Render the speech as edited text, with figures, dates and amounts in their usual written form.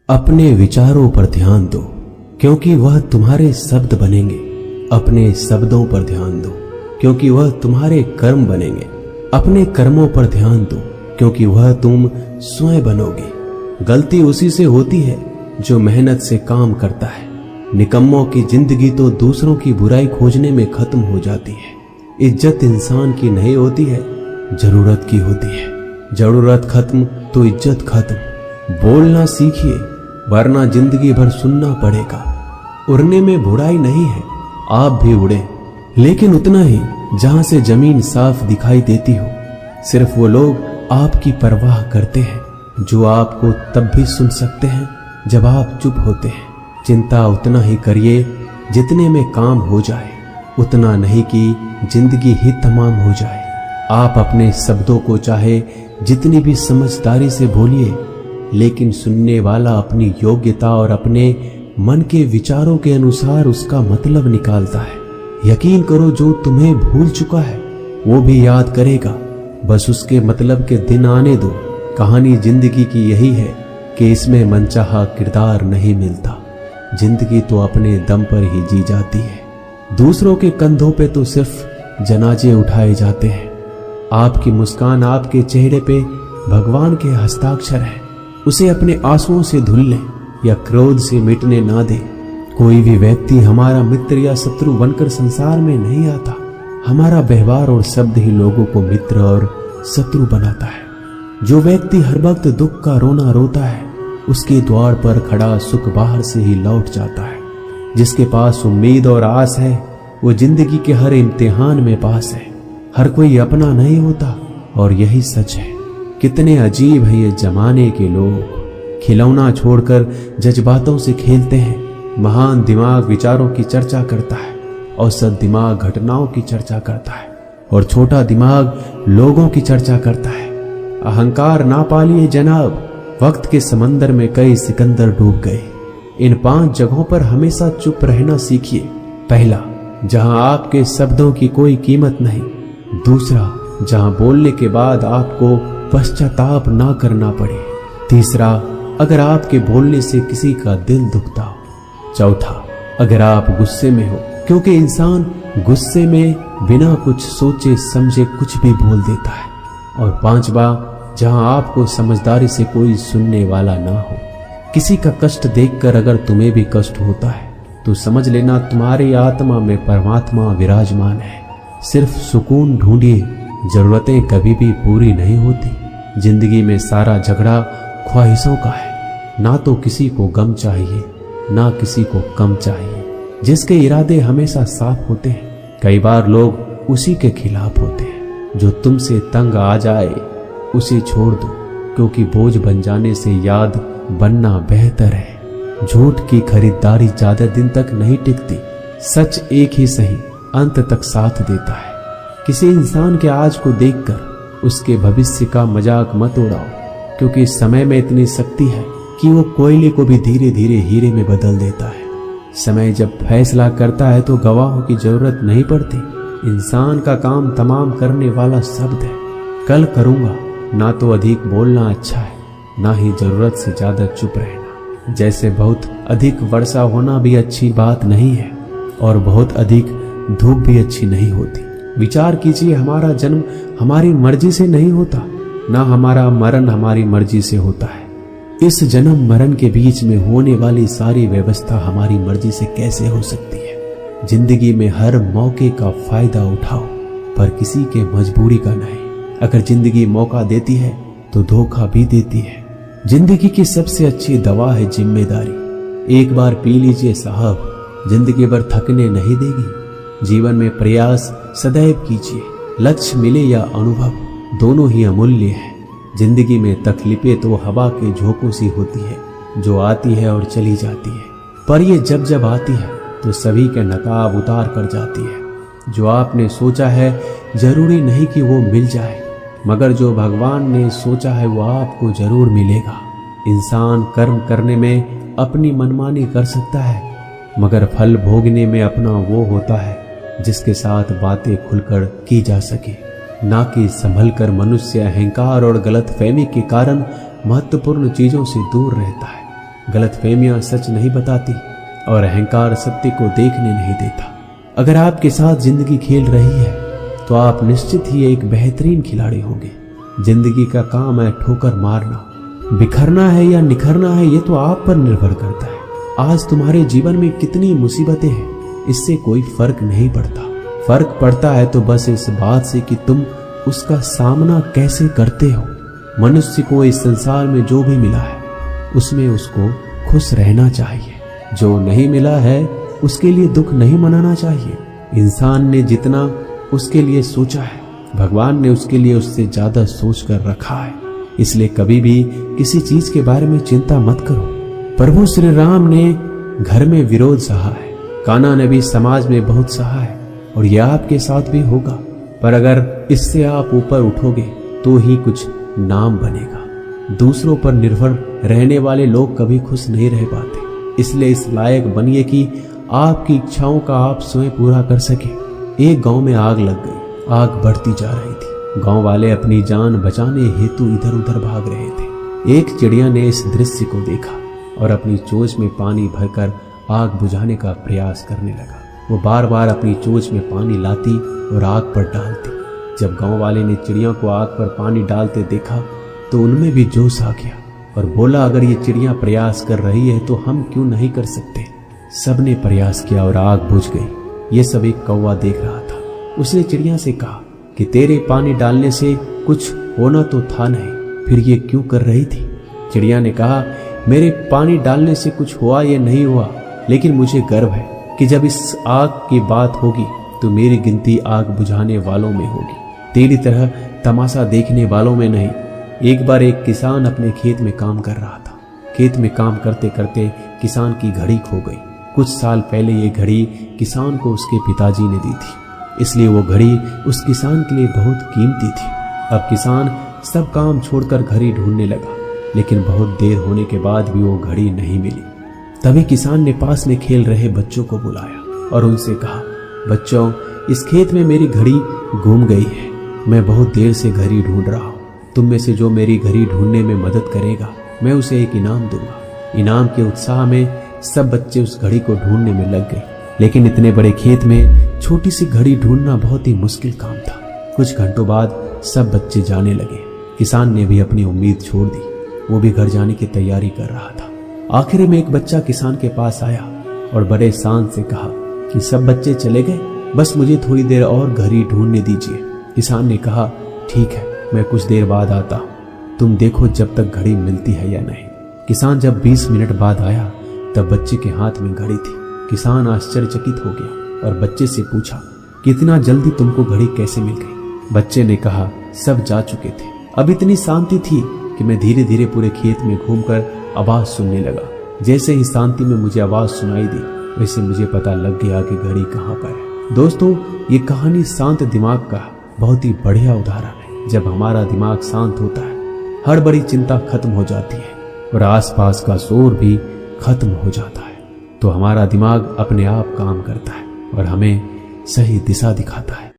अपने विचारों पर ध्यान दो, क्योंकि वह तुम्हारे शब्द बनेंगे। अपने शब्दों पर ध्यान दो, क्योंकि वह तुम्हारे कर्म बनेंगे। अपने कर्मों पर ध्यान दो, क्योंकि वह तुम स्वयं बनोगे। गलती उसी से होती है जो मेहनत से काम करता है। निकम्मों की जिंदगी तो दूसरों की बुराई खोजने में खत्म हो जाती है। इज्जत इंसान की नहीं होती है, जरूरत की होती है। जरूरत खत्म तो इज्जत खत्म। बोलना सीखिए, वरना जिंदगी भर सुनना पड़ेगा। उड़ने में बुराई नहीं है, आप भी उड़े, लेकिन उतना ही जहां से जमीन साफ दिखाई देती हो। सिर्फ वो लोग आपकी परवाह करते हैं जो आपको तब भी सुन सकते हैं जब आप चुप होते हैं। चिंता उतना ही करिए जितने में काम हो जाए, उतना नहीं कि जिंदगी ही तमाम हो जाए। आप अपने शब्दों को चाहे जितनी भी समझदारी से बोलिए, लेकिन सुनने वाला अपनी योग्यता और अपने मन के विचारों के अनुसार उसका मतलब निकालता है। यकीन करो, जो तुम्हें भूल चुका है वो भी याद करेगा, बस उसके मतलब के दिन आने दो। कहानी जिंदगी की यही है कि इसमें मनचाहा किरदार नहीं मिलता। जिंदगी तो अपने दम पर ही जी जाती है। दूसरों के कंधों पे तो सिर्फ जनाजे उठाए जाते हैं। आपकी मुस्कान आपके चेहरे पे भगवान के हस्ताक्षर है। उसे अपने आंसुओं से धुल लें या क्रोध से मिटने ना दें। कोई भी व्यक्ति हमारा मित्र या शत्रु बनकर संसार में नहीं आता। हमारा व्यवहार और शब्द ही लोगों को मित्र और शत्रु बनाता है। जो व्यक्ति हर वक्त दुख का रोना रोता है, उसके द्वार पर खड़ा सुख बाहर से ही लौट जाता है। जिसके पास उम्मीद और आस है, वो जिंदगी के हर इम्तिहान में पास है। हर कोई अपना नहीं होता, और यही सच है। कितने अजीब है ये जमाने के लोग। खिलौना छोड़कर जज्बातों से खेलते हैं। महान दिमाग विचारों की चर्चा करता है, औसत दिमाग घटनाओं की चर्चा करता है, और छोटा दिमाग लोगों की चर्चा करता है। अहंकार ना पालिए जनाब, वक्त के समंदर में कई सिकंदर डूब गए। इन 5 जगहों पर हमेशा चुप रहना सीखिए। पहला, जहां आपके शब्दों की कोई कीमत नहीं। दूसरा, जहां बोलने के बाद आपको पश्चाताप ना करना पड़े। तीसरा, अगर आपके बोलने से किसी का दिल दुखता हो। चौथा, अगर आप गुस्से में हो, क्योंकि इंसान गुस्से में बिना कुछ सोचे समझे कुछ भी बोल देता है। और पांचवा, जहां आपको समझदारी से कोई सुनने वाला ना हो। किसी का कष्ट देखकर अगर तुम्हें भी कष्ट होता है तो समझ लेना तुम्हारी आत्मा में परमात्मा विराजमान है। सिर्फ सुकून ढूंढिए, जरूरतें कभी भी पूरी नहीं होती। जिंदगी में सारा झगड़ा ख्वाहिशों का है। ना तो किसी को गम चाहिए, ना किसी को कम चाहिए। जिसके इरादे हमेशा साफ होते हैं, कई बार लोग उसी के खिलाफ होते हैं। जो तुमसे तंग आ जाए उसे छोड़ दो, क्योंकि बोझ बन जाने से याद बनना बेहतर है। झूठ की खरीदारी ज्यादा दिन तक नहीं टिकती। सच एक ही सही अंत तक साथ देता है। किसी इंसान के आज को देखकर उसके भविष्य का मजाक मत उड़ाओ, क्योंकि समय में इतनी शक्ति है कि वो कोयले को भी धीरे धीरे हीरे में बदल देता है। समय जब फैसला करता है तो गवाहों की जरूरत नहीं पड़ती। इंसान का काम तमाम करने वाला शब्द है। कल करूंगा, ना तो अधिक बोलना अच्छा है, ना ही जरूरत से ज्यादा चुप रहना। जैसे बहुत अधिक वर्षा होना भी अच्छी बात नहीं है, और बहुत अधिक धूप भी अच्छी नहीं होती। विचार कीजिए, हमारा जन्म हमारी मर्जी से नहीं होता, ना हमारा मरण हमारी मर्जी से होता है। इस जन्म मरण के बीच में होने वाली सारी व्यवस्था हमारी मर्जी से कैसे हो सकती है। जिंदगी में हर मौके का फायदा उठाओ, पर किसी के मजबूरी का नहीं। अगर जिंदगी मौका देती है तो धोखा भी देती है। जिंदगी की सबसे अच्छी दवा है जिम्मेदारी। एक बार पी लीजिए साहब, जिंदगी भर थकने नहीं देगी। जीवन में प्रयास सदैव कीजिए। लक्ष्य मिले या अनुभव, दोनों ही अमूल्य है। जिंदगी में तकलीफें तो हवा के झोंकों सी होती है, जो आती है और चली जाती है, पर ये जब जब आती है तो सभी के नकाब उतार कर जाती है। जो आपने सोचा है जरूरी नहीं कि वो मिल जाए, मगर जो भगवान ने सोचा है वो आपको जरूर मिलेगा। इंसान कर्म करने में अपनी मनमानी कर सकता है, मगर फल भोगने में अपना वो होता है जिसके साथ बातें खुलकर की जा सके, ना कि संभल कर। मनुष्य अहंकार और गलतफहमी के कारण महत्वपूर्ण चीजों से दूर रहता है। गलतफहमियां सच नहीं बताती और अहंकार सत्य को देखने नहीं देता। अगर आपके साथ जिंदगी खेल रही है तो आप निश्चित ही एक बेहतरीन खिलाड़ी होंगे। जिंदगी का काम है ठोकर मारना, बिखरना है या निखरना है ये तो आप पर निर्भर करता है। आज तुम्हारे जीवन में कितनी मुसीबतें हैं इससे कोई फर्क नहीं पड़ता। फर्क पड़ता है तो बस इस बात से कि तुम उसका सामना कैसे करते हो। मनुष्य को इस संसार में जो भी मिला है उसमें उसको खुश रहना चाहिए, जो नहीं मिला है उसके लिए दुख नहीं मनाना चाहिए। इंसान ने जितना उसके लिए सोचा है भगवान ने उसके लिए उससे ज्यादा सोच कर रखा है। इसलिए कभी भी किसी चीज के बारे में चिंता मत करो। प्रभु श्री राम ने घर में विरोध सहा है, कान्हा ने भी समाज में बहुत सहा है और यह आपके साथ भी होगा। पर अगर इससे आप ऊपर उठोगे तो ही कुछ नाम बनेगा। दूसरों पर निर्भर रहने वाले लोग कभी खुश नहीं रह पाते। इसलिए इस लायक बनिए कि आपकी इच्छाओं का आप स्वयं पूरा कर सके। एक गांव में आग लग गई। आग बढ़ती जा रही थी। गांव वाले अपनी जान बचाने हेतु इधर उधर भाग रहे थे। एक चिड़िया ने इस दृश्य को देखा और अपनी चोंच में पानी भरकर आग बुझाने का प्रयास करने लगा। वो बार बार अपनी चोंच में पानी लाती और आग पर डालती। जब गांव वाले ने चिड़िया को आग पर पानी डालते देखा तो उनमें भी जोश आ गया और बोला, अगर ये चिड़िया प्रयास कर रही है तो हम क्यों नहीं कर सकते। सबने प्रयास किया और आग बुझ गई। ये सब एक कौवा देख रहा था। उसने चिड़िया से कहा कि तेरे पानी डालने से कुछ होना तो था नहीं, फिर ये क्यों कर रही थी। चिड़िया ने कहा, मेरे पानी डालने से कुछ हुआ या नहीं हुआ, लेकिन मुझे गर्व है कि जब इस आग की बात होगी तो मेरी गिनती आग बुझाने वालों में होगी, तेरी तरह तमाशा देखने वालों में नहीं। एक बार एक किसान अपने खेत में काम कर रहा था। खेत में काम करते करते किसान की घड़ी खो गई। कुछ साल पहले ये घड़ी किसान को उसके पिताजी ने दी थी, इसलिए वो घड़ी उस किसान के लिए बहुत कीमती थी। अब किसान सब काम छोड़कर घड़ी ढूंढने लगा, लेकिन बहुत देर होने के बाद भी वो घड़ी नहीं मिली। तभी किसान ने पास में खेल रहे बच्चों को बुलाया और उनसे कहा, बच्चों, इस खेत में मेरी घड़ी गुम गई है। मैं बहुत देर से घड़ी ढूंढ रहा हूँ। तुम में से जो मेरी घड़ी ढूंढने में मदद करेगा मैं उसे एक इनाम दूंगा। इनाम के उत्साह में सब बच्चे उस घड़ी को ढूंढने में लग गए, लेकिन इतने बड़े खेत में छोटी सी घड़ी ढूंढना बहुत ही मुश्किल काम था। कुछ घंटों बाद सब बच्चे जाने लगे। किसान ने भी अपनी उम्मीद छोड़ दी। वो भी घर जाने की तैयारी कर रहा था। आखिर में एक बच्चा किसान के पास आया और बड़े शान से कहा कि सब बच्चे चले गए, बस मुझे थोड़ी देर और घड़ी ढूंढने दीजिए। किसान ने कहा, ठीक है, मैं कुछ देर बाद आता हूँ, तुम देखो जब तक घड़ी मिलती है या नहीं। किसान जब 20 मिनट बाद आया तब बच्चे के हाथ में घड़ी थी। किसान आश्चर्यचकित हो गया और बच्चे से पूछा कि इतना जल्दी तुमको घड़ी कैसे मिल गई। बच्चे ने कहा, सब जा चुके थे। अब इतनी शांति थी कि मैं धीरे धीरे पूरे खेत में घूमकर आवाज सुनने लगा। जैसे ही शांति में मुझे आवाज सुनाई दी वैसे मुझे पता लग गया कि घड़ी कहाँ पर है। दोस्तों, ये कहानी शांत दिमाग का बहुत ही बढ़िया उदाहरण है। जब हमारा दिमाग शांत होता है हर बड़ी चिंता खत्म हो जाती है और आसपास का शोर भी खत्म हो जाता है, तो हमारा दिमाग अपने आप काम करता है और हमें सही दिशा दिखाता है।